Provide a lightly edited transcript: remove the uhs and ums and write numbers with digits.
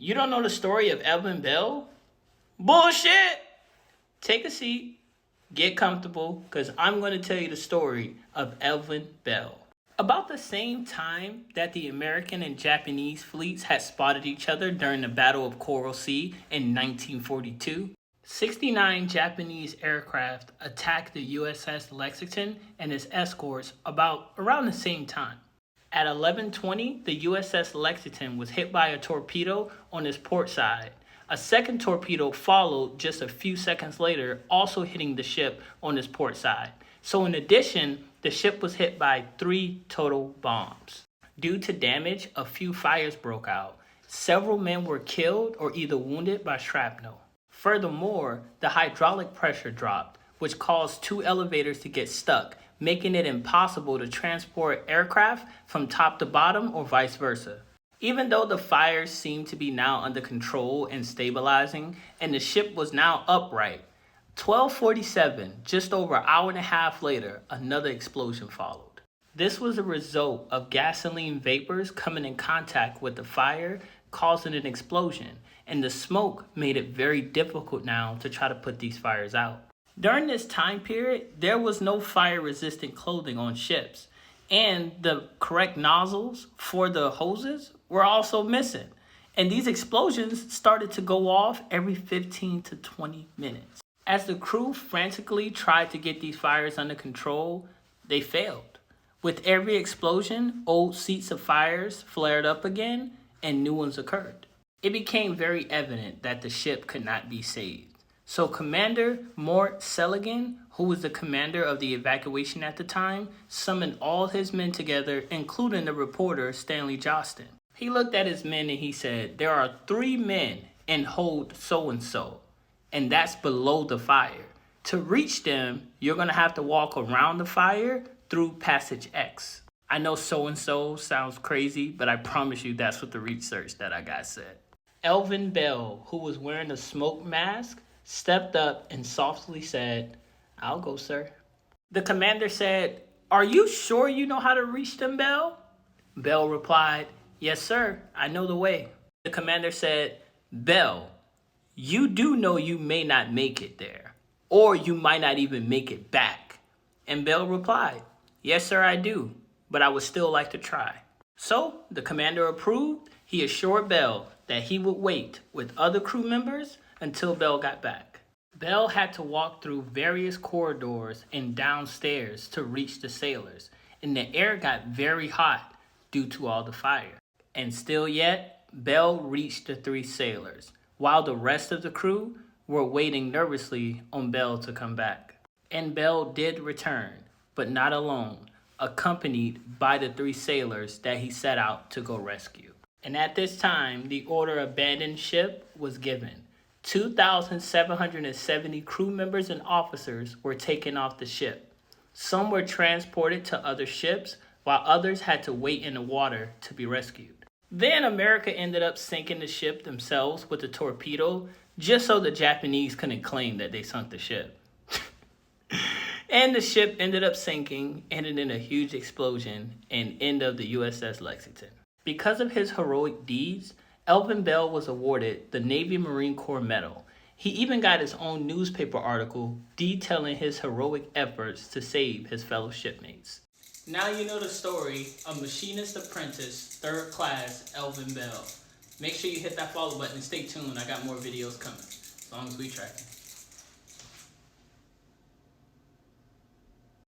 You don't know the story of Elvin Bell? Bullshit! Take a seat, get comfortable, because I'm going to tell you the story of Elvin Bell. About the same time that the American and Japanese fleets had spotted each other during the Battle of Coral Sea in 1942, 69 Japanese aircraft attacked the USS Lexington and its escorts around the same time. At 11:20, the USS Lexington was hit by a torpedo on its port side. A second torpedo followed just a few seconds later, also hitting the ship on its port side. So in addition, the ship was hit by 3 total bombs. Due to damage, a few fires broke out. Several men were killed or either wounded by shrapnel. Furthermore, the hydraulic pressure dropped, which caused 2 elevators to get stuck, making it impossible to transport aircraft from top to bottom or vice versa. Even though the fires seemed to be now under control and stabilizing, and the ship was now upright, 12:47, just over an hour and a half later, another explosion followed. This was a result of gasoline vapors coming in contact with the fire, causing an explosion, and the smoke made it very difficult now to try to put these fires out. During this time period, there was no fire-resistant clothing on ships, and the correct nozzles for the hoses were also missing. And these explosions started to go off every 15 to 20 minutes. As the crew frantically tried to get these fires under control, they failed. With every explosion, old seats of fires flared up again, and new ones occurred. It became very evident that the ship could not be saved. So Commander Mort Seligman, who was the commander of the evacuation at the time, summoned all his men together, including the reporter Stanley Johnston. He looked at his men and he said, "There are 3 men in hold so-and-so, and that's below the fire. To reach them, you're going to have to walk around the fire through passage X." I know so-and-so sounds crazy, but I promise you that's what the research that I got said. Elvin Bell, who was wearing a smoke mask, stepped up and softly said, "I'll go, sir." The commander said, "Are you sure you know how to reach them, Bell?" Bell replied, "Yes, sir, I know the way." The commander said, "Bell, you do know you may not make it there, or you might not even make it back." And Bell replied, "Yes, sir, I do, but I would still like to try." So the commander approved. He assured Bell that he would wait with other crew members until Bell got back. Bell had to walk through various corridors and downstairs to reach the sailors, and the air got very hot due to all the fire. And still yet, Bell reached the 3 sailors, while the rest of the crew were waiting nervously on Bell to come back. And Bell did return, but not alone, accompanied by the 3 sailors that he set out to go rescue. And at this time, the order abandon ship was given. 2,770 crew members and officers were taken off the ship. Some were transported to other ships, while others had to wait in the water to be rescued. Then America ended up sinking the ship themselves with a torpedo, just so the Japanese couldn't claim that they sunk the ship. And the ship ended up sinking, ending in a huge explosion and end of the USS Lexington. Because of his heroic deeds, Elvin Bell was awarded the Navy Marine Corps Medal. He even got his own newspaper article detailing his heroic efforts to save his fellow shipmates. Now you know the story of Machinist Apprentice, 3rd Class Elvin Bell. Make sure you hit that follow button and stay tuned. I got more videos coming, as long as we tracking.